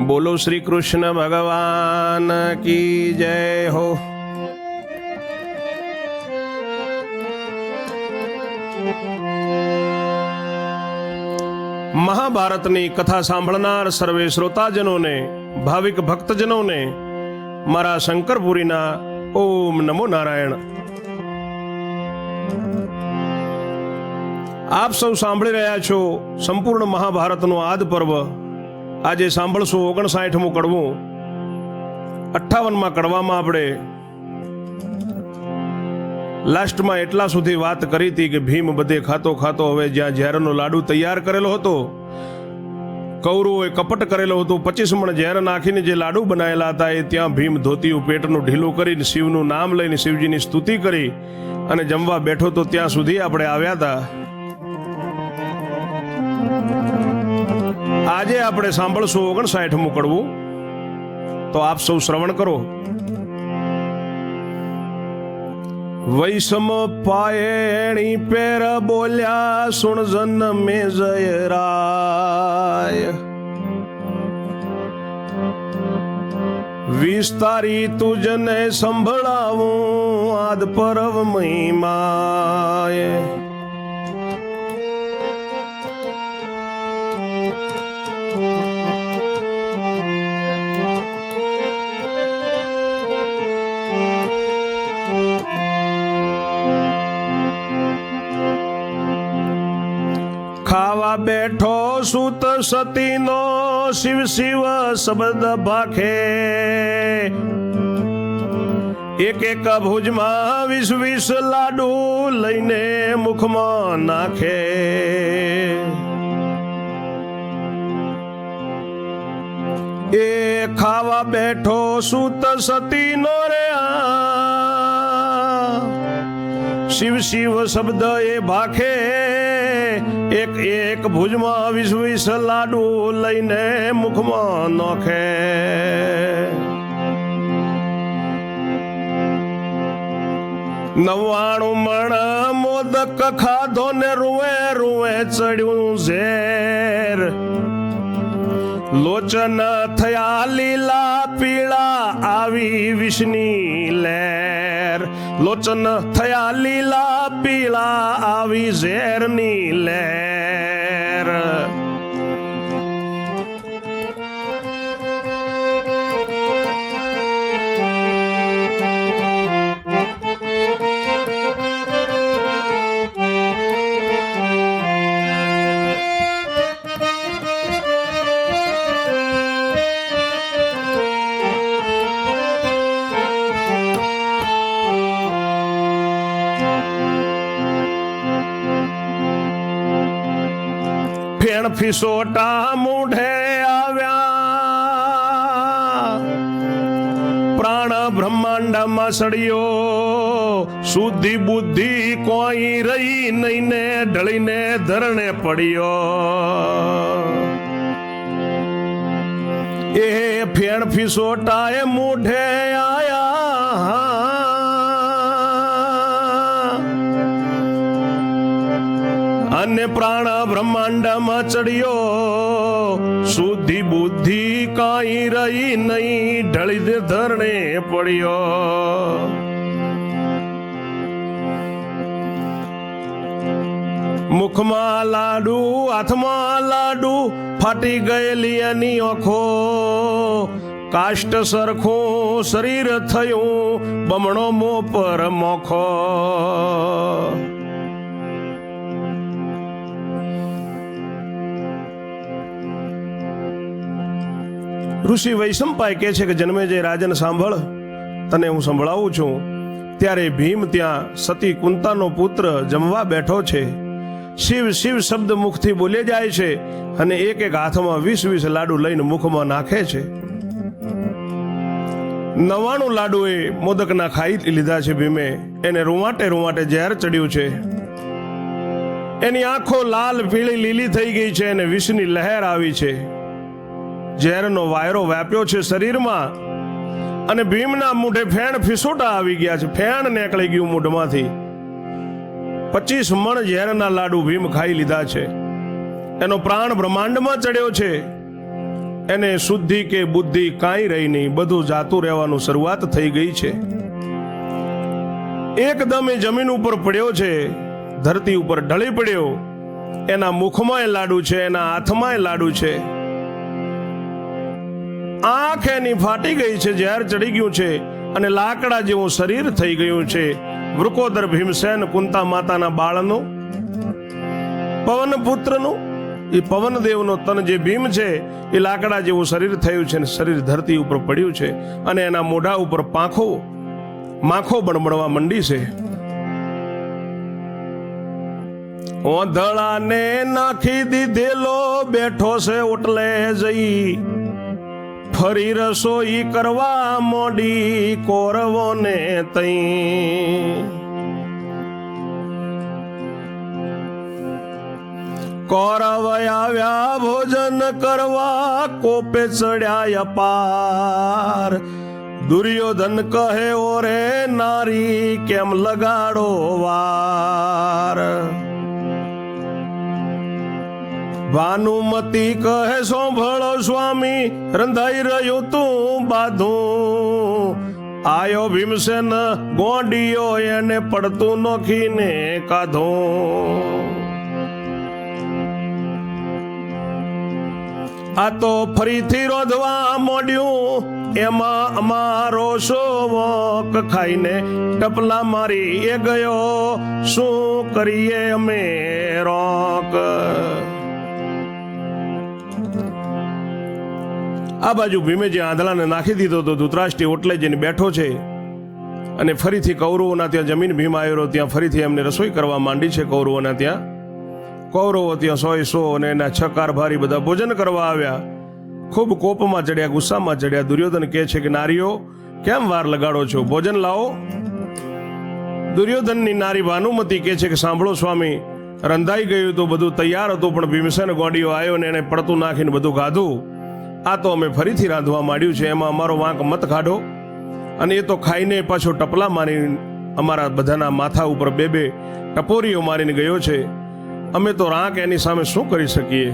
બોલો શ્રી કૃષ્ણ ભગવાન કી જય હો. મહાભારતની કથા સાંભળનાર સર્વે શ્રોતાજનોને, ભાવિક ભક્તજનોને મારા શંકરપુરીના ઓમ નમો નારાયણ. આપ સૌ સાંભળી રહ્યા છો સંપૂર્ણ મહાભારતનું આદ પર્વ. આજે સાંભળશું 59મું કડવું. 58માં કડવામાં આપણે લાસ્ટમાં એટલા સુધી વાત કરી હતી કે ભીમ બધે ખાતો ખાતો હવે જ્યાં ઝેરનો લાડુ તૈયાર કરેલો હતો, કૌરવોએ કપટ કરેલો હતો, 25 મણ ઝેર નાખીને જે લાડુ બનાવેલા હતા એ ત્યાં ભીમ ધોતિયું પેટનું ઢીલું કરીને શિવનું નામ લઈને શિવજીની સ્તુતિ કરી અને જમવા બેઠો તો ત્યાં સુધી આપણે આવ્યા હતા. આજે આપણે સાંભળશું 59મું કડવું. તો આપ સૌ શ્રવણ કરો. વૈષમ પાયણી પેર બોલ્યા સુણ જન્મે જય રાય, વિસ્તારી તુજને સંભળાવું આદ પરવ મહિમાય. ખાવા બેઠો સુત સતીનો શિવ શિવ શબ્દ ભાખે, એક એક ભુજમાં 20 લાડુ લઈને મુખમાં નાખે. એ ખાવા બેઠો સુત સતીનો રે શિવ શિવ શબ્દ એ ભાખે, એક એક ભુજમાં 20 લાડુ લઈને મુખમાં નોખે. 99 મણ મોદક ખાધો ને રૂએ રૂએ ચડ્યું ઝેર, લોચન થયા લીલા પીળા આવી વિષની લહેર. લોચન થયા લીલા પીળા આવી ઝેરની લહેર. ફેણ ફિસોટા મૂઢે આવ્યા, પ્રાણ બ્રહ્માંડમાં સળિયો, શુદ્ધિ બુદ્ધિ કોઈ રહી નહીં ને ઢળીને ધરણે પડ્યો. એ ફેણ ફિસોટા એ મૂઢે આયા, અને પ્રાણ બ્રહ્માંડમાં ચડ્યો, શુદ્ધિ બુદ્ધિ કાંઈ રહી નહીં ઢળી ધરણે પડ્યો. મુખમાં લાડુ હાથમાં લાડુ, ફાટી ગયેલી એની આંખો, કાષ્ટ સરખું શરીર થયું બમણો મો પર મોખો. ઋષિ વૈશંપાય કહે છે કે જન્મેજય રાજન સાંભળ, તને હું સંભળાવું છું. ત્યારે ભીમ ત્યાં સતી કુંતાનો પુત્ર જમવા બેઠો છે. શિવ શિવ શબ્દ મુખથી બોલે જાય છે અને એક એક હાથમાં 20 લાડુ લઈને મુખમાં નાખે છે. 99 લાડુ એ મોદકના ખાઈ લીધા છે ભીમે. એને રૂવાટે રૂવાટે ઝેર ચડ્યું છે. એની આંખો લાલ પીળી લીલી થઈ ગઈ છે અને વિષની લહેર આવી છે. ઝેરનો વાયરો વ્યાપ્યો છે શરીરમાં અને ભીમના મૂઢે ફેણ ફિસોટા આવી ગયા છે. ફેણ નીકળી ગયું મૂઢમાંથી. 25 મણ ઝેરના લાડુ ભીમ ખાઈ લીધા છે. એનો પ્રાણ બ્રહ્માંડમાં ચડ્યો છે. એને શુદ્ધિ કે બુદ્ધિ કાંઈ રહી નહીં, બધું જાતું રહેવાનું શરૂઆત થઈ ગઈ છે. એકદમ એ જમીન ઉપર પડ્યો છે, ધરતી ઉપર ઢળી પડ્યો. એના મુખમાં લાડુ છે, એના હાથમાં લાડુ છે. આંખ એની ફાટી ગઈ છે, ઝેર ચડી ગયું છે અને લાકડા જેવું શરીર થઈ ગયું છે. વૃકોદર ભીમસેન કુંતા માતાના બાળનું, પવન પુત્રનું, એ પવન દેવનો તન જે ભીમ છે એ લાકડા જેવું શરીર થયું છે, શરીર ધરતી ઉપર પડ્યું છે અને એના મોઢા ઉપર માખો બણબણવા મંડી છે. ઓંધળાને નાખી દીધેલો બેઠો છે ઓટલે જઈ, ફરી રસોઈ કરવા મોડી કોરવોને તઈ. કૌરવ આવ્યા ભોજન કરવા, કોપે ચડ્યા અપાર. દુર્યોધન કહે ઓરે નારી કેમ લગાડો વાર. ભાનુમતી કહે સોંભળો સ્વામી, રંધાઈ રહ્યું તું બાધું. આયો ભીમસેન ગોંડિયો, એને પડતું નોખીને કાધું. આ તો ફરીથી રોધવા મોડ્યું, એમાં અમારો શોક ખાઈને ટપલા મારી એ ગયો, શું કરીએ અમે રોક. આ બાજુ ભીમે જે આંધળાને નાખી દીધો તો ધૃતરાષ્ટ્ર ઓટલે જઈને બેઠો છે અને ફરીથી કૌરવોના ત્યાં જમીન ભીમ આવ્યો, ત્યાં ફરીથી એમને રસોઈ કરવા માંડી છે. કૌરવોના ત્યાં કૌરવો ત્યાં 100 અને એના 6 કારભારી બધા ભોજન કરવા આવ્યા. ખૂબ કોપમાં ચડ્યા, ગુસ્સામાં ચડ્યા. દુર્યોધન કહે છે કે નારીઓ કેમ વાર લગાડો છો, ભોજન લાવો. દુર્યોધનની નારી ભાનુમતી કહે છે કે સાંભળો સ્વામી, રંધાઈ ગયું તો બધું તૈયાર હતું, પણ ભીમસેન ગોડીઓ આવ્યો ને એને પડતું નાખીને બધું ખાધું. આ તો અમે ફરીથી રાંધવા માંડ્યું છે, એમાં અમારો વાંક મત કાઢો. અને એ તો ખાઈને પાછો ટપલા મારી અમારા બધાના માથા ઉપર 2 ટપોરીઓ મારીને ગયો છે. અમે તો રાંક એની સામે શું કરી શકીએ.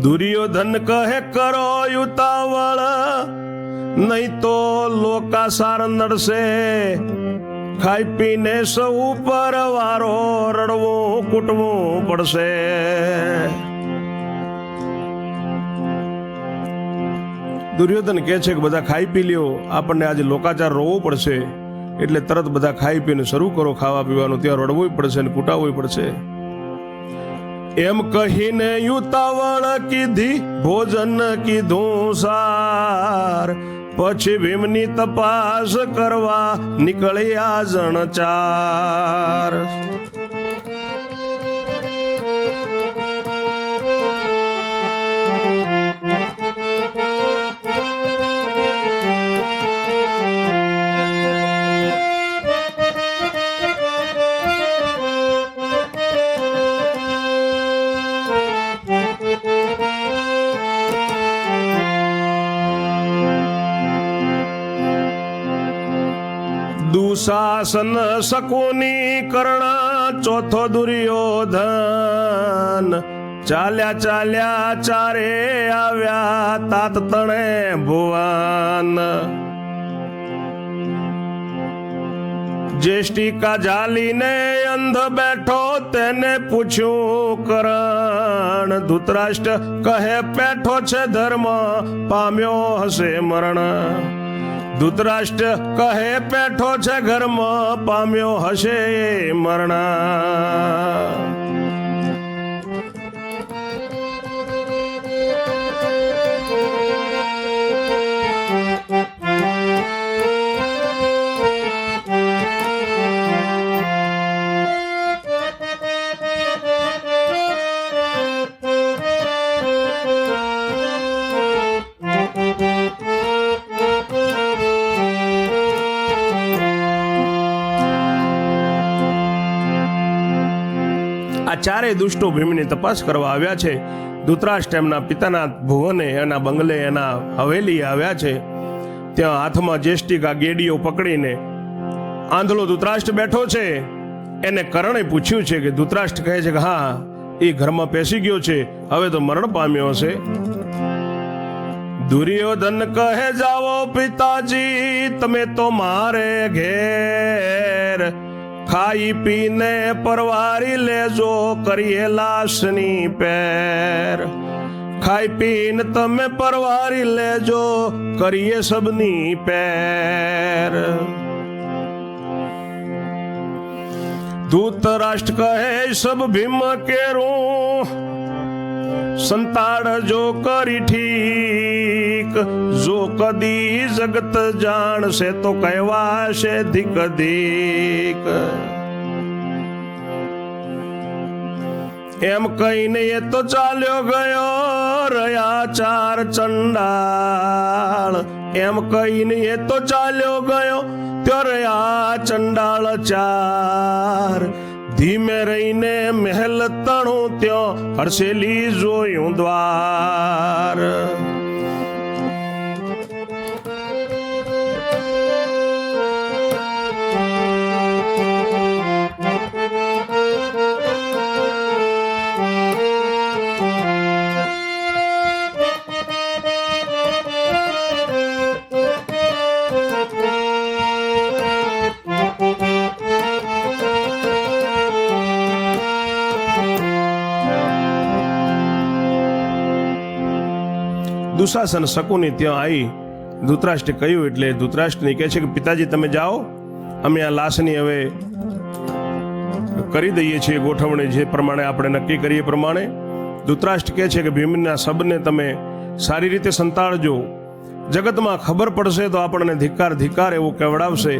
દુર્યોધન કહે કરો યુતાવળ, નહીં તો લોકાસાર નડશે. ખાઈ પીને સૌ પર વારો રડવું કૂટવું પડશે. દુર્યોધન કહે છે કે બધા ખાઈ પી લ્યો, આપણને આજે લોકાચાર રોવવું પડશે. એટલે તરત બધા ખાઈ પીને શરૂ કરો ખાવા પીવાનું, ત્યાં રડવું પડશે ને કૂટાવવું પડશે. એમ કહીને યુતાવળ કીધી, ભોજન કીધું સાર. પછી ભીમની તપાસ કરવા નીકળ્યા જણચાર. દુશાસન શકુની કર્ણ, ચોથો દુર્યોધન. ચાલ્યા ચાલ્યા ચારે આવ્યા તાત તણે ભુવન. જેષ્ટિકા ઝાલીને અંધ બેઠો, તેને પૂછ્યું કરણ. ધૃતરાષ્ટ્ર કહે પેઠો છે ધર્મ, પામ્યો હશે મરણ. ધૃતરાષ્ટ્ર કહે પેઠો છે ઘરમાં, પામ્યો હશે મરણ. આ ચારેય દુષ્ટો ભીમની તપાસ કરવા આવ્યા છે. ધૃતરાષ્ટ્ર એમના પિતાના ભુવને, એના બંગલે, એના હવેલીએ આવ્યા છે. ત્યાં હાથમાં જેષ્ટિકા ગેડીઓ પકડીને આંધળો ધૃતરાષ્ટ્ર બેઠો છે. એને કરણે પૂછ્યું છે કે ધૃતરાષ્ટ્ર કહે છે કે હા, એ ઘરમાં પેસી ગયો છે, હવે તો મરણ પામ્યો હશે. દુર્યોધન કહે જાઓ પિતાજી, તમે તો મારે ઘેર ખાઈ પીને પરવારી લેજો, કરીએ લાશની પેર. ખાઈ પીને તમે પરવારી લેજો, કરીએ સબની પેર. ધૃતરાષ્ટ્ર કહે સબ ભીમ કેરું, સંતાડ જો કરી ઠીક, જો કદી જગત જાણશે તો કહેવાશે ધિક ધિક. એમ કહીને એ તો ચાલ્યો ગયો, રહ્યા ચાર ચંડાળ. એમ કહીને એ તો ચાલ્યો ગયો, ત્યાં રહ્યા ચંડાળ ચાર. ધીમે રહીને મહેલ તણું ત્યાં હર્ષેલી જોયું દ્વાર. દુશાસન શકુની ત્યાં આવી ધૃતરાષ્ટ્રે કહ્યું એટલે ધૃતરાષ્ટ્રને કહે છે કે પિતાજી તમે જાઓ, અમે આ લાશની હવે કરી દઈએ છીએ ગોઠવણી, જે પ્રમાણે આપણે નક્કી કરીએ પ્રમાણે. ધૃતરાષ્ટ્ર કહે છે કે ભીમના શબને તમે સારી રીતે સંતાડજો, જગતમાં ખબર પડશે તો આપણને ધિક્કાર ધિક્કાર એવું કહેવડાવશે.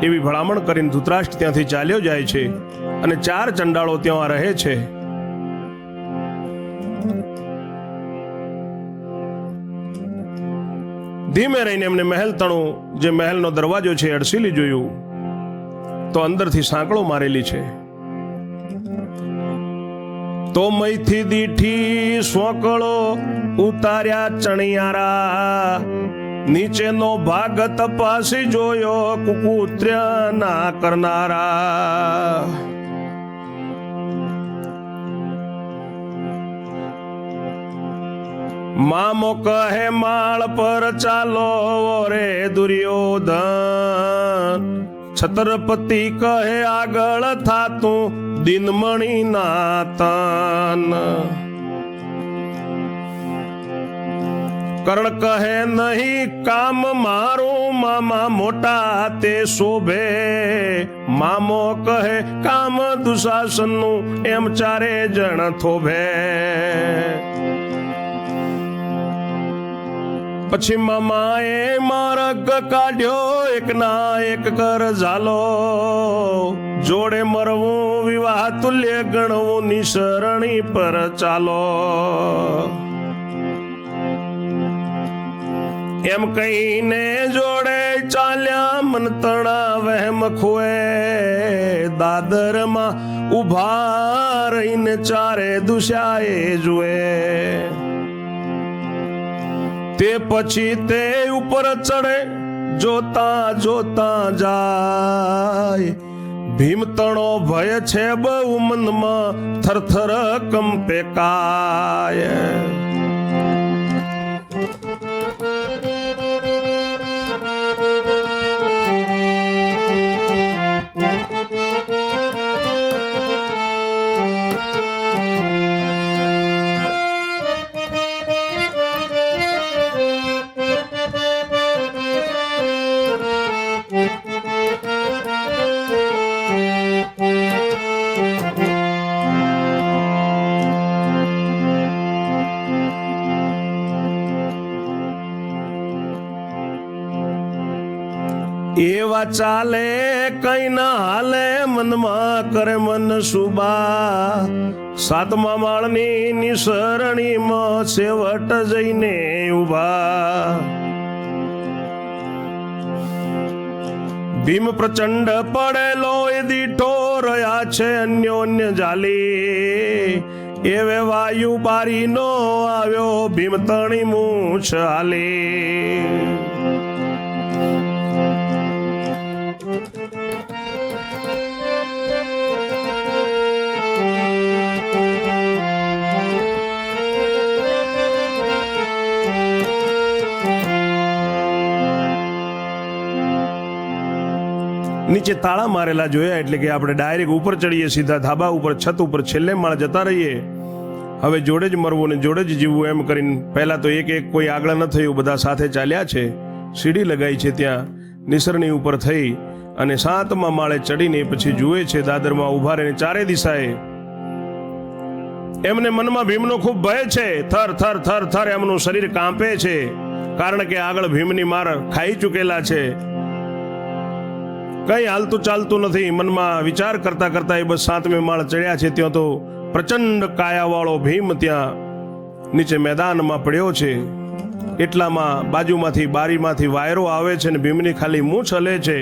એવી ભલામણ કરીને ધૃતરાષ્ટ્ર ત્યાંથી ચાલ્યો જાય છે અને ચાર ચંડાળો ત્યાં રહે છે. ધીમે રહીને એમને મહેલ તણું, જે મહેલનો દરવાજો છે, અડસીલી જોયું તો અંદરથી સાંકળો મારેલી છે. તો મૈથી દીઠી સોંકળો ઉતાર્યા ચણિયારા, નીચેનો ભાગ તપાસી જોયો કુકુત્ર્ય ના કરનારા. મામો કહે માળ પર ચાલો રે દુર્યોધન, છત્રપતિ કહે આગળ થાતું દિનમણી ના તન. કર્ણ કહે નહીં કામ મારું મામા મોટા તે શોભે, મામો કહે કામ દુશાસનનું એમ ચારે જણ થોભે. પછી મામાએ માર્ગ કાઢ્યો એક ના એક કર ઝાલો, જોડે મરવું વિવાહ તુલ્ય ગણવું નિસરણી પર ચાલો. એમ કહીને જોડે ચાલ્યા મનતણા વહેમ ખુએ, દાદરમાં ઉભા રહીને ચારે દુશાએ જુએ. તે પછી તે ઉપર ચડે જોતા જોતા જાય, ભીમતણો ભય છે બહુ મનમાં થરથર કંપે કાય. એવા ચાલે કઈ ના હાલે મનમાં કરે મન સુબા, સાતમા માળની નિસરણીમાં છેવટ જઈને ઉભા. ભીમ પ્રચંડ પડેલો એ દીઠો રહ્યા છે અન્યોન્ય જાલી, એવે વાયુ બારી નો આવ્યો ભીમ તણી મૂછ હાલી. નીચે તાળા મારેલા જોયા એટલે કે આપણે ડાયરેક્ટ ઉપર ચડીએ, સીધા ધાબા ઉપર, છત ઉપર છેલ્લે માળ જતા રહીએ. હવે જોડે જ મરવું ને જોડે જ જીવવું એમ કરીને પહેલા તો એક એક કોઈ આગળ ન થયું, બધા સાથે ચાલ્યા છે. સીડી લગાઈ છે ત્યાં નિસરણી ઉપર થઈ અને 7મા માળે ચડીને પછી જુએ છે દાદરમાં ઉભા રહીને ચારે દિશાએ. એમને મનમાં ભીમનો ખૂબ ભય છે. થર થર થર થર એમનું શરીર કાંપે છે, કારણ કે આગળ ભીમની માર ખાઈ ચૂકેલા છે. કઈ હાલતું ચાલતું નથી. મનમાં વિચાર કરતા કરતા એ બસ 7મી માળ ચડ્યા છે. ત્યાં તો પ્રચંડ કાયાવાળો ભીમ ત્યાં નીચે મેદાનમાં પડ્યો છે. એટલામાં બાજુમાંથી બારીમાંથી વાયરો આવે છે ને ભીમની ખાલી મૂછ હલે છે.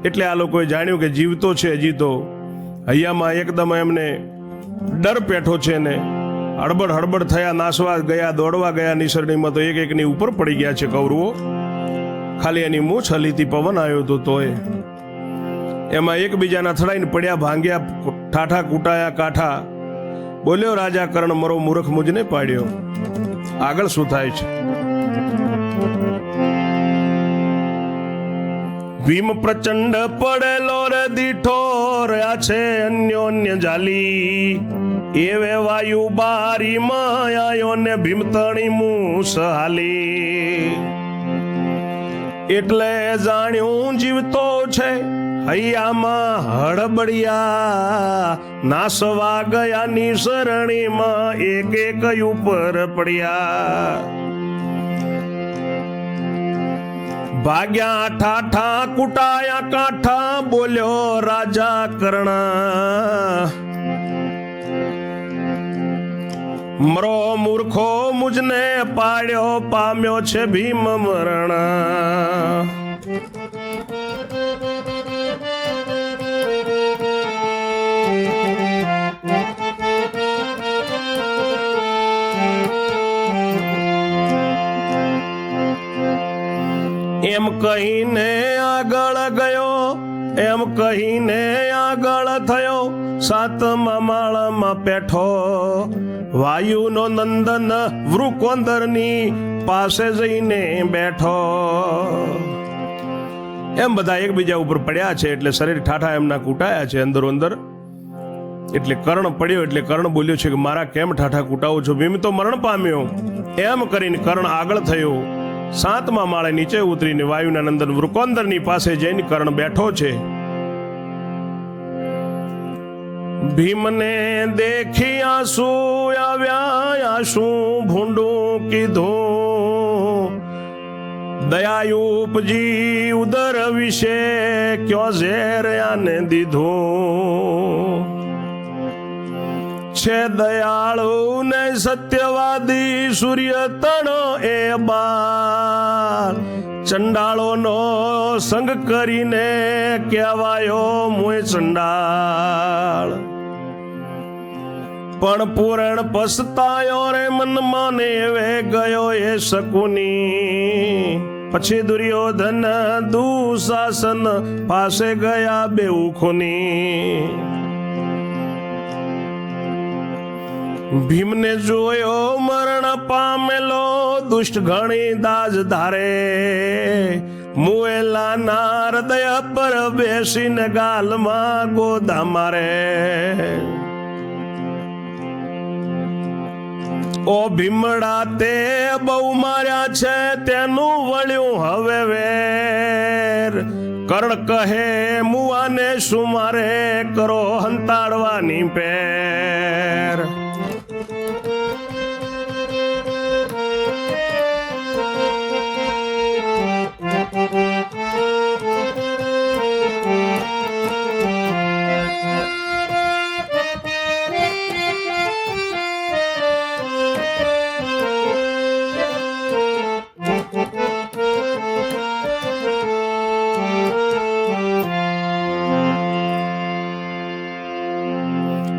એટલે આ લોકોએ જાણ્યું કે જીવતો છે હજી તો. હૈયામાં એકદમ એમને ડર પેઠો છે ને હડબડ હડબડ થયા, નાસવા ગયા, દોડવા ગયા નિસરણીમાં તો એક એકની ઉપર પડી ગયા છે કૌરવો. ખાલી એની મૂછ હલીથી પવન આવ્યો હતો તોય. એમાં એકબીજાના થડાઈને પડ્યા, ભાંગ્યા, ઠાઠા કૂટાયા કાઠા. બોલ્યો રાજા કર્ણ મરો મૂર્ખ મુજને પાડ્યો. આગળ શું થાય છે? ભીમ પ્રચંડ પડેલો રે દીઠો રહ્યા છે અન્યોન્ય જાલી, એવે વાયુ બારી માં આયો ને ભીમ તણી મૂછ હાલી. એટલે જાણ્યું જીવતો છે હૈયામાં હડબડિયા, નાસવા ગયા નિસરણીમાં એક એક ઉપર પડ્યા. ભાગ્યા ઠાઠા કુટાયા કાઠા, બોલ્યો રાજા કર્ણ મરો મૂર્ખો મુજને પાડ્યો, પામ્યો છે ભીમ મરણ. એમ કહીને આગળ ગયો, એમ કહીને આગળ થયો, 7મા માળમાં પેઠો વાયુનો નંદન વૃકોંદરની પાસે જઈને બેઠો. એમ બધા એકબીજા ઉપર પડ્યા છે એટલે શરીર ઠાઠા એમના કૂટાયા છે અંદરો અંદર. એટલે કર્ણ પડ્યો એટલે કર્ણ બોલ્યો છે કે મારા કેમ ઠાઠા કૂટાવો છો? ભીમ તો મરણ પામ્યો. એમ કરીને કર્ણ આગળ થયો. 7મા માળે નીચે ઉતરીને વાયુના નંદન વૃકોંદરની પાસે જઈને કર્ણ બેઠો છે. ભીમને દેખી આંસુ આવ્યા, આંસુ ભૂંડું કીધું, દયાયુ ઉપજી ઉદર વિશે ક્યો ઝેર આને દીધું. છે દયાળુ ને સત્યવાદી સૂર્ય તણો એ બાર, ચંડાળો નો સંગ કરીને કહેવાયો મુય ચંડાળ. પણ પૂરણ પસ્તાયો રે મનમાં ને વે ગયો એ શકુની. પછી દુર્યોધન દુશાસન પાસે ગયા બેઉ ખૂની. ભીમને જોયો મરણ પામેલો, દુષ્ટ ઘણી દાજ ધારે, મુએલા ના હૃદય પર બેસીને ગાલમાં ગોદા મારે. ઓ ભીમડા તે બહુ માર્યા છે, તેનું વળ્યું હવે વેર. કર્ણ કહે મુઆને શું મારે કરો હંતાડવાની પેર.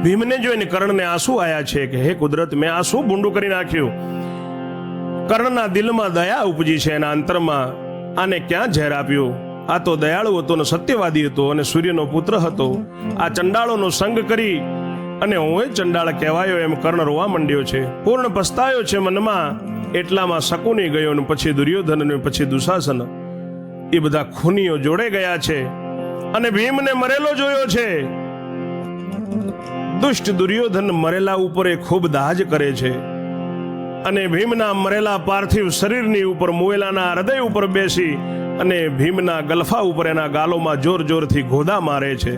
ભીમને જોઈને કર્ણને આંસુ આયા છે કે હે કુદરત, મેં આ શું ભૂંડું કરી નાખ્યું. કર્ણના દિલમાં દયા ઉપજી છે, એના અંતરમાં આને ક્યાં ઝેર આપ્યું. આ તો દયાળુ હતો ને સત્યવાદી હતો અને સૂર્યનો પુત્ર હતો. આ ચંડાળોનો સંગ કરી અને હું ચંડાળ કહેવાયો એમ કર્ણ રોવા માંડ્યો છે. પૂર્ણ પસ્તાયો છે મનમાં. એટલામાં શકુની ગયો ને પછી દુર્યોધન ને પછી દુશાસન, એ બધા ખૂનીઓ જોડે ગયા છે અને ભીમને મરેલો જોયો છે. દુષ્ટ દુર્યોધન મરેલા ઉપર ખૂબ દાજ કરે છે અને ભીમના મરેલા પાર્થિવ શરીરની ઉપર મુવેલાના હૃદય ઉપર બેસી અને ભીમના ગલફા ઉપર એના ગાલોમાં જોર જોરથી ગોદા મારે છે.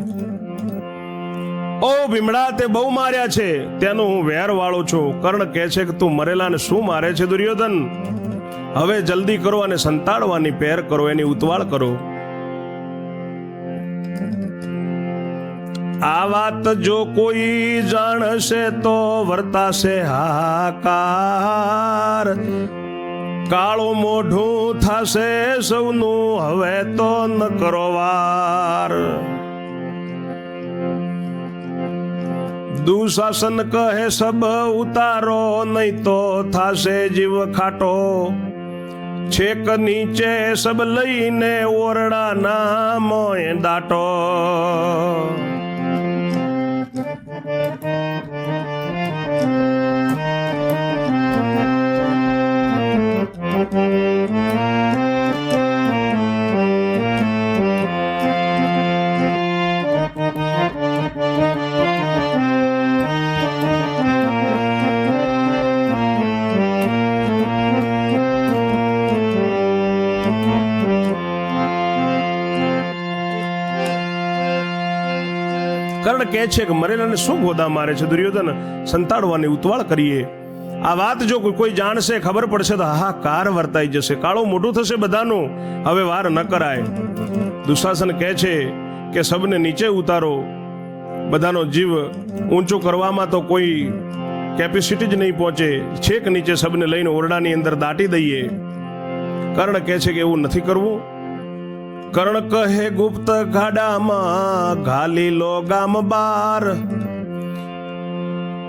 ઓ ભીમડા, તે બહુ માર્યા છે, તેનો હું વેર વાળો છું. કર્ણ કહે છે કે તું મરેલાને શું મારે છે દુર્યોધન? હવે જલ્દી કરો અને સંતાડવાની પહેર કરો, એની ઉતવાળ કરો. આ વાત જો કોઈ જાણશે તો વર્તાશે હાહાકાર. કાળો મોઢું થશે સૌનું, હવે તો ન કરો વાર. દુશાસન કહે સબ ઉતારો, નહીં તો થાશે જીવ ખાટો. છેક નીચે સબ લઈને ઓરડાના મોય દાટો. કર્ણ કહે છે કે મરેલાને શું ગોદા મારે છે દુર્યોધન? સંતાડવાની ઉતવાળ કરીએ. આ વાત જો કોઈ જાણશે, ખબર પડશે તો હાહાકાર વર્તાઈ જશે, કાળું મોઢું થશે બધાનું, હવે વાર ન કરાય. દુશાસન કહે છે કે સબને નીચે ઉતારો. બધાનો જીવ ઊંચો કરવામાં તો કોઈ કેપેસિટી જ નહીં પહોંચે. છેક નીચે સબને લઈને ઓરડાની અંદર દાટી દઈએ. કર્ણ કહે છે કે એવું નથી કરવું. કર્ણ કહે ગુપ્ત ગાડામાં ઘાલી લો ગામ બાર.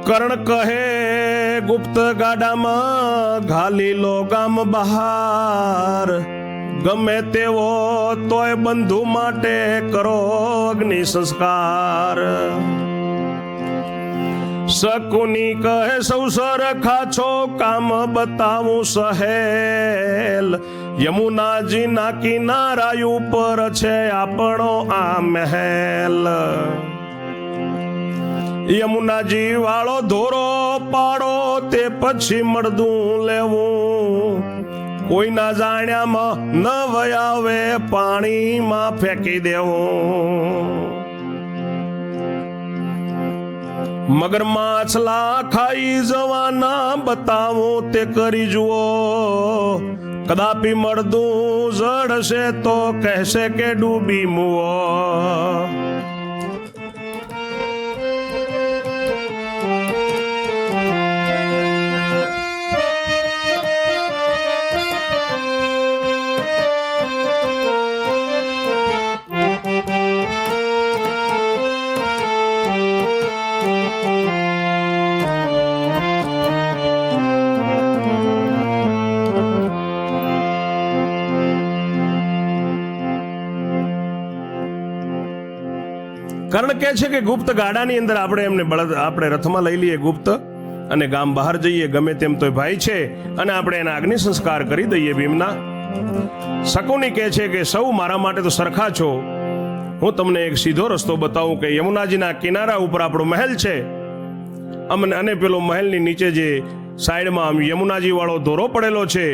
કર્ણ કહે ગુપ્ત ગાડામાં ઘાલી લો ગામ બહાર. ગમે તેવો તોય બંધુ માટે કરો અગ્નિ સંસ્કાર. શકુની કહે સૌ સરખા છો, કામ બતાવું સહેલ. યમુનાજી ના કિનારા ઉપર છે આપણો આ મહેલ. યમુનાજી વાળો ધોરો પાડો, તે પછી મળદું લેવું. કોઈ ના જાણ્યામાં ન વયાવે, પાણીમાં ફેંકી દેવું. મગર માછલા ખાઈ જવાના બતાવું તે કરી જુઓ. કદાપી મળદું જડશે તો કહેશે કે ડૂબી મુઓ. કર્ણ કહે છે કે ગુપ્ત ગાડાની અંદર આપણે રથમાં લઈ લઈએ ગુપ્ત, અને ગામ બહાર જઈએ. ગમે તેમ તો ભાઈ છે અને આપણે એના અગ્નિ સંસ્કાર કરી દઈએ ભીમના. શકુની કહે છે કે સૌ મારા માટે તો સરખા છો. હું તમને એક સીધો રસ્તો બતાવું કે યમુનાજીના કિનારા ઉપર આપણો મહેલ છે, અને પેલો મહેલની નીચે જે સાઈડમાં યમુનાજી વાળો દોરો પડેલો છે,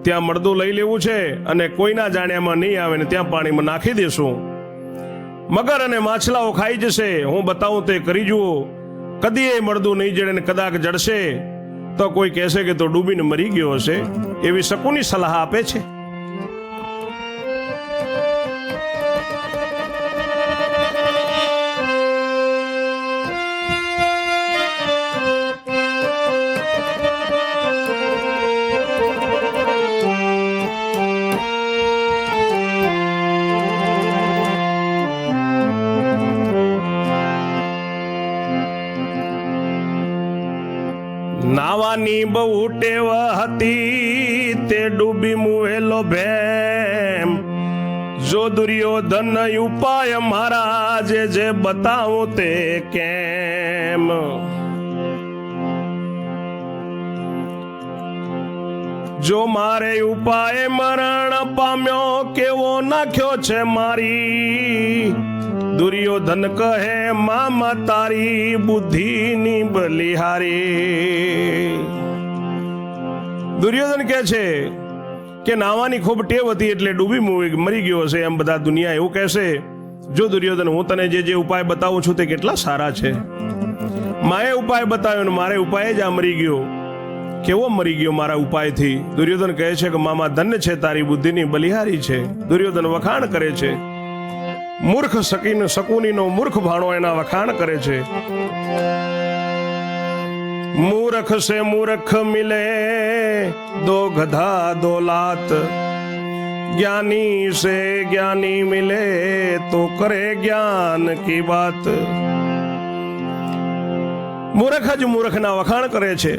ત્યાં મળદું લઈ લેવું છે અને કોઈના જાણ્યામાં નહીં આવે ને ત્યાં પાણીમાં નાખી દેશું. મગર અને માછલાઓ ખાઈ જશે. હું બતાવું તે કરી જુઓ. કદી એ મળદું નહીં જડે ને કદાચ જડશે તો કોઈ કહેશે કે તો ડૂબીને મરી ગયો હશે. એવી શકુની સલાહ આપે છે. નાવાની બહુ ટેવ હતી તે ડૂબી મુવેલો ભેમ જો દુર્યોધન ઉપાય મારા જે બતાવું તે કેમ જો મારે ઉપાય મરણ પામ્યો કેવો નાખ્યો છે મારી દુર્યોધન કહે મામા તારી બુદ્ધિની બલિહારી દુર્યોધન કહે છે કે નાવાની ખૂબ ટેવ હતી એટલે ડૂબી મરી ગયો હશે એમ બધા દુનિયા એવું કહેશે જો દુર્યોધન હું તને જે ઉપાય બતાવું છું તે કેટલા સારા છે માએ ઉપાય બતાવ્યો ને મારે ઉપાય જ આ મરી ગયો કેવો મરી ગયો મારા ઉપાયથી દુર્યોધન કહે છે કે મામા ધન્ય છે તારી બુદ્ધિની બલિહારી છે દુર્યોધન વખાણ કરે છે મૂર્ખ શકુનીનો મૂર્ખ ભાણો એના વખાણ કરે છે મૂર્ખ સે મૂર્ખ મિલે દો ગધા દો લાત જ્ઞાની સે જ્ઞાની મિલે તો કરે જ્ઞાન કી બાત મૂર્ખ જ મૂર્ખના વખાણ કરે છે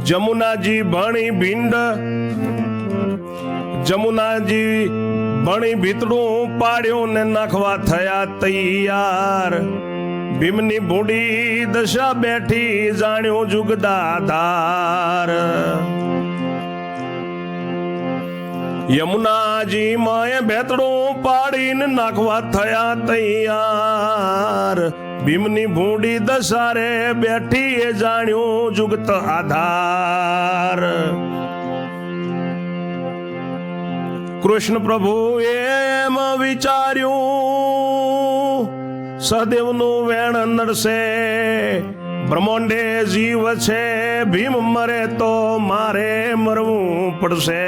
જમુનાજી ભણી ભીંડ જમુનાજી ભણી ભીતડું પાડ્યું ને નાખવા થયા તૈયાર ભીમની ભૂંડી દશા બેઠી જાણ્યું જુગદાધાર યમુનાજી માએ ભેતડું પાડીને નાખવા થયા તૈયાર ભીમની ભૂંડી દશારે બેઠી એ જાણ્યું જુગત આધાર કૃષ્ણ પ્રભુ એમ વિચાર્યું સહદેવનું વેણ નડશે બ્રહ્માંડે જીવ છે ભીમ મરે તો મારે મરવું પડશે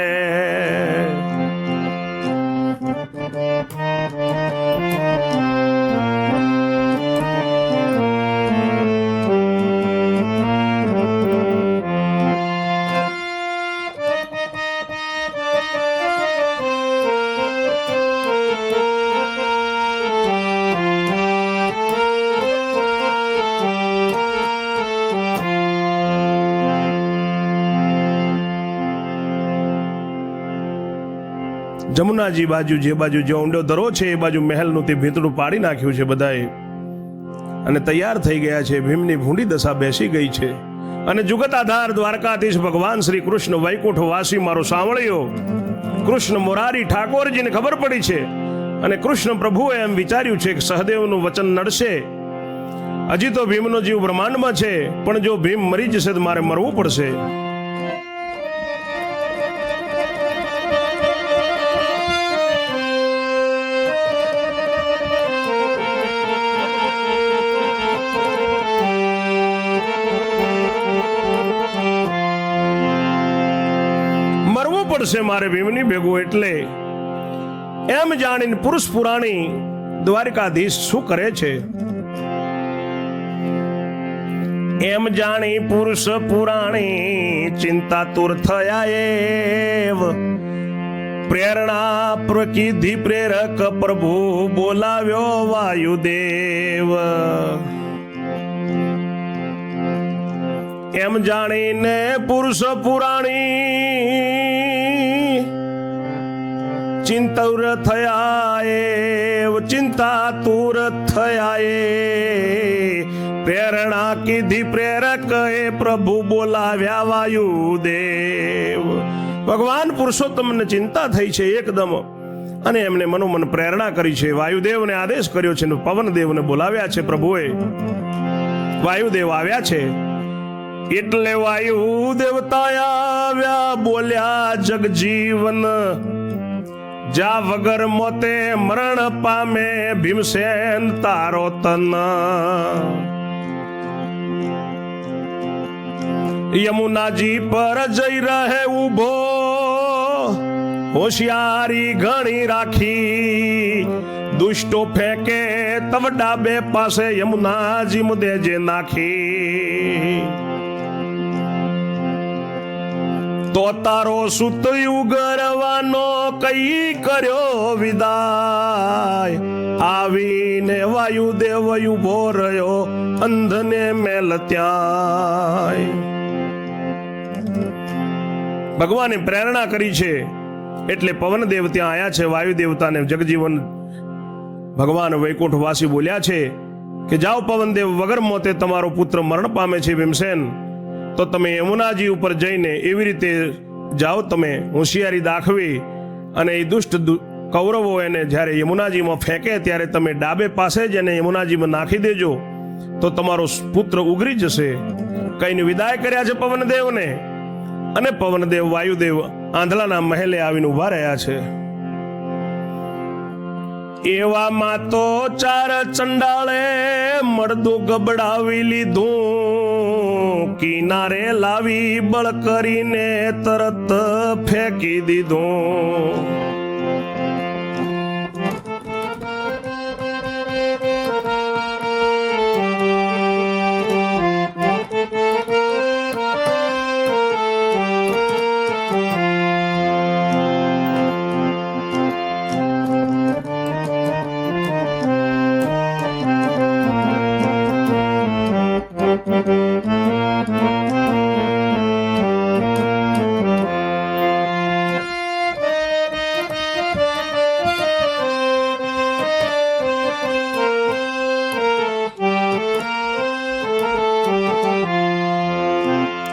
જમુનાજી બાજુ જે બાજુ જે ઊંડો દરો છે એ બાજુ મહેલનું તે ભીતડું પાડી નાખ્યું છે બધાએ અને તૈયાર થઈ ગયા છે ભીમની ભૂંડી દશા બેસી ગઈ છે અને જુગત આધાર દ્વારકાધીશ ભગવાન શ્રી કૃષ્ણ વૈકુંઠ વાસી મારો સાંવળ્યો કૃષ્ણ મોરારી ઠાકોરજીને ખબર પડી છે અને કૃષ્ણ પ્રભુએ એમ વિચાર્યું છે કે સહદેવનું વચન નડશે હજી તો ભીમનો જીવ બ્રહ્માંડમાં છે પણ જો ભીમ મરી જશે તો મારે મરવું પડશે પડશે મારે ભીમની ભેગું એટલે એમ જાણીને પુરુષ પુરાણી દ્વારકાધીશ શું કરે છે એમ જાણી પુરુષ પુરાણી ચિંતાતુર થયા એવ પ્રેરણા પ્રકિધિ પ્રેરક પ્રભુ બોલાવ્યો વાયુદેવ એમ જાણીને પુરુષ પુરાણી ચિંતાતુર થયા એ પ્રેરણા કીધી પ્રેરક એ પ્રભુ બોલાવ્યા વાયુદેવ ભગવાન પુરુષોત્તમને ચિંતા થઈ છે એકદમ અને એમને મનોમન પ્રેરણા કરી છે વાયુદેવને આદેશ કર્યો છે પવનદેવને બોલાવ્યા છે પ્રભુએ વાયુદેવ આવ્યા છે એટલે વાયુ દેવતા આવ્યા બોલ્યા જગજીવન જા વગર મોતે મરણ પામે ભીમસેન તારો તન યમુનાજી પર જઈ રહે ઉભો હોશિયારી ઘણી રાખી દુષ્ટો ફેંકે તવ ડાબે પાસે યમુનાજી મુદે જે નાખી તો તારો સુતયું ગરવાનો કઈ કર્યો વિદાય આવીને વાયુદેવ ઉભો રહ્યો અંધને મેલ ત્યાંય. ભગવાને પ્રેરણા કરી છે એટલે પવનદેવ ત્યાં આયા છે. વાયુ દેવતાને જગજીવન ભગવાન વૈકુંઠવાસી બોલ્યા છે કે જાઓ પવનદેવ, વગર મોતે તમારો પુત્ર મરણ પામે છે ભીમસેન, તો તમે યમુનાજી ઉપર જઈને એવી રીતે જાઓ, તમે હોશિયારી દાખવી અને એ દુષ્ટ કૌરવો એને જ્યારે યમુનાજીમાં ફેંકે ત્યારે તમે ડાબે પાસે જ એને યમુનાજીમાં નાખી દેજો, તો તમારો પુત્ર ઉગરી જશે. કઈને વિદાય કર્યા છે પવનદેવને, અને પવનદેવ વાયુદેવ આંધળાના મહેલે આવીને ઉભા રહ્યા છે. એવામાં તો ચાર ચંડાળે મળદું ગબડાવી લીધું, કિનારે લાવી બળ કરીને તરત ફેંકી દીધું.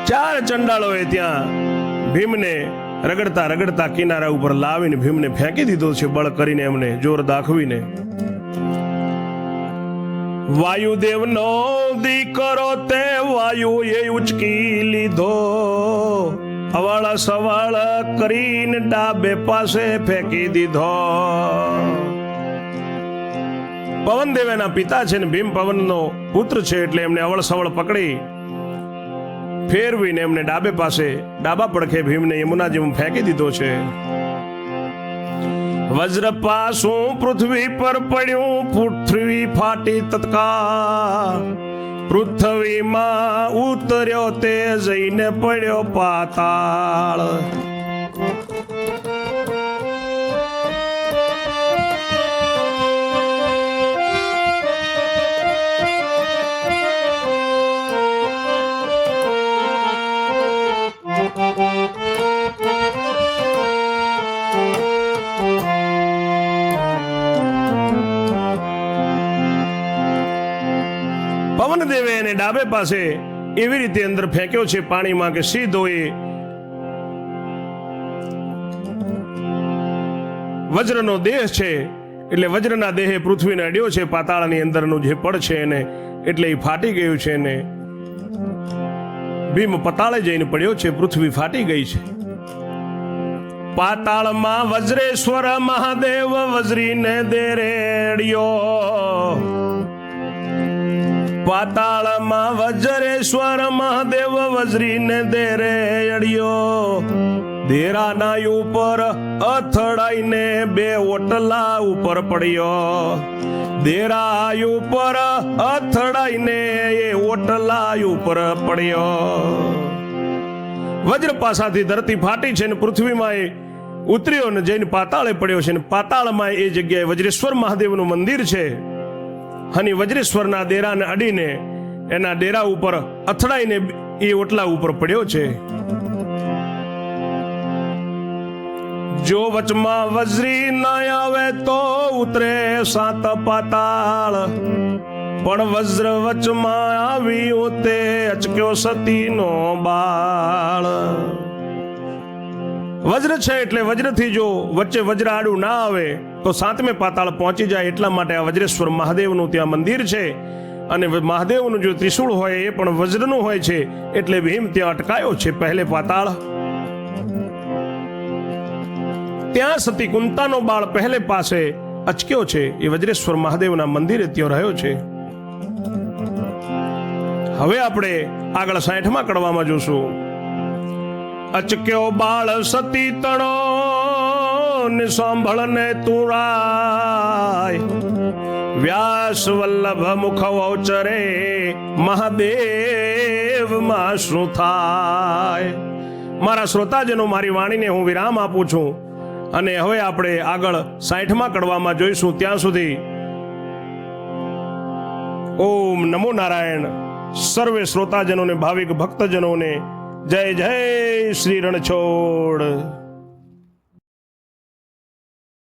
ચાર ચંડાળોએ ત્યાં ભીમને રગડતા રગડતા કિનારા ઉપર લાવીને ભીમને ફેંકી દીધો છે, બળ કરીને એમને જોર દાખવીને. વાયુદેવનો દીકરો તે વાયુ એ ઉચકી લીધો, અવાળ સવાળ કરીને ડાબે પાસે ફેંકી દીધો. પવનદેવ એના પિતા છે ને ભીમ પવનનો પુત્ર છે, એટલે એમને અવળ સવળ પકડી ફેરવીને એમને ડાબે પાસે ડાબા પડખે ભીમને યમુનાજીમાં ફેંકી દીધો છે. વજ્ર પાસું પૃથ્વી પર પડ્યું, પૃથ્વી ફાટી તત્કાળ, પૃથ્વીમાં ઉતર્યો તે જઈને પડ્યો પાતાળ. પવનદેવે એને ડાબે પાસે એવી રીતે અંદર ફેંક્યો છે પાણીમાં કે સીધો એ વજ્રનો દેહ છે, એટલે વજ્રના દેહે પૃથ્વીને અડ્યો છે. પાતાળની અંદરનું જે પડ છે એને એટલે એ ફાટી ગયું છે ને ભીમ પતાળે જઈને પડ્યો છે, પૃથ્વી ફાટી ગઈ છે. પાતાળમાં વજ્રેશ્વર મહાદેવ વજરીને દે રેડ્યો, પાતાળમાં વજ્રેશ્વર મહાદેવ વજરીને દે રેડ્યો. દેરાના ઉપર અથડાઈને બે ઓટલા ઉપર પડ્યો, દેરા ઉપર અથડાઈને એ ઓટલા ઉપર પડ્યો. વજ્ર પાસાથી ધરતી ફાટી છે ને પૃથ્વીમાં એ ઉતર્યો ને જઈને પાતાળે પડ્યો છે ને પાતાળમાં એ જગ્યાએ વજ્રેશ્વર મહાદેવનું મંદિર છે. અને વજ્રેશ્વરના ડેરાને અડીને એના ડેરા ઉપર અથડાઈને એ ઓટલા ઉપર પડ્યો છે. જો વચમાં વજરી ન આવે તો ઉતરે સાત પાતાળ, પણ વજ્ર વચમાં આવ્યું તે અચક્યો સતીનો બાળ. વજ્ર છે એટલે વજ્રથી જો વચ્ચે વજ્ર આડું ના આવે તો સાતમે પાતાળ પહોંચી જાય. એટલા માટે આ વજ્રેશ્વર મહાદેવનું ત્યાં મંદિર છે. અને મહાદેવનું જો ત્રિશૂળ હોય એ પણ વજ્રનું હોય છે, એટલે ભીમ ત્યાં અટકાયો છે પહેલે પાતાળ. ત્યાં સતી કુંતાનો બાળ પહેલે પાસે અચક્યો છે. એ વજ્રેશ્વર મહાદેવના મંદિરે ત્યાં રહ્યો છે. હવે આપણે આગળ 60મા કડવામાં જોશું. અચક્યો બાળ સતી તણો ને સાંભળને તુરાય, વ્યાસ વલ્લભ મુખ વૌચરે મહાદેવ માં શું થાય. મારા શ્રોતાજનો મારી વાણીને હું વિરામ આપું છું અને હવે આપણે આગળ 60મા કડવામાં જોઈશું. ત્યાં સુધી ઓમ નમો નારાયણ. સર્વે શ્રોતાજનોને ભાવિક ભક્તજનોને જય જય શ્રી રણછોડ.